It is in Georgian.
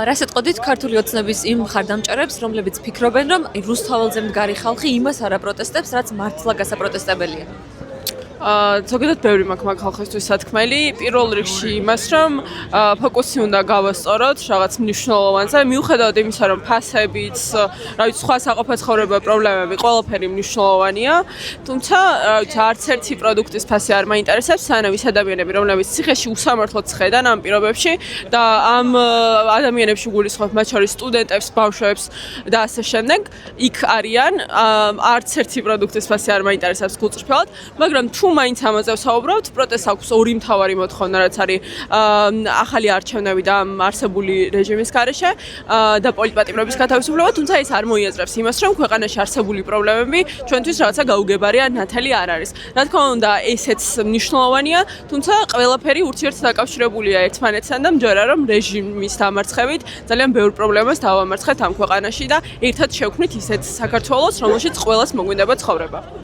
რას ეტყოდით ქართული ოცნების იმ მხარდამჭერებს, რომლებიც ფიქრობენ, რომ რუსთაველზე მდგარი ხალხი იმას არ აპროტესტებს, რაც მართლა გასაპროტესტებელია? ზოგადად ბევრი მაქვს მაგ ხალხისთვის სათქმელი. პირველ რიგში იმას, რომ ფოკუსი უნდა გავასწოროთ რაღაც მნიშვნელოვანზე, მიუხედავად იმისა, რომ ფასებიც, სხვა საყოფაცხოვრებო პრობლემები ყველაფერი მნიშვნელოვანია, თუმცა არც ერთი პროდუქტის ფასი არ მაინტერესებს, სანამ ის ადამიანები, რომლებიც ციხეში უსამართლოდ ცხედან ამ პირობებში და ამ ადამიანებში გულისხმობ, მათ შორის სტუდენტებს, ბავშვებს და ასე შემდეგ, იქ არიან, არც ერთი პროდუქტის ფასი არ მაინტერესებს გულწრფელად, მაგრამ თუ მაინც ამაზე ვსაუბრობთ, პროტესტს აქვს ორი მთავარი მოთხოვნა, რაც არის ახალი არჩევნები და არსებული რეჟიმის გარეშე და პოლიტპატიმრობის გათავისუფლება, თუმცა ეს არ მოიაზრებს იმას, რომ ქვეყანაში არსებული პრობლემები ჩვენთვის რაღაცა გაუგებარი ან ნათელი არ არის. რა თქმა უნდა, ესეც მნიშვნელოვანია, თუმცა ყველაფერი ურთიერთდაკავშირებულია ერთმანეთთან და მჯერა რომ რეჟიმის დამარცხებით ძალიან ბევრ პრობლემას დავამარცხეთ ამ ქვეყანაში და ერთად შევქმნით ისეთ საქართველოს, რომელშიც ყველას მოგვინდება ცხოვრება.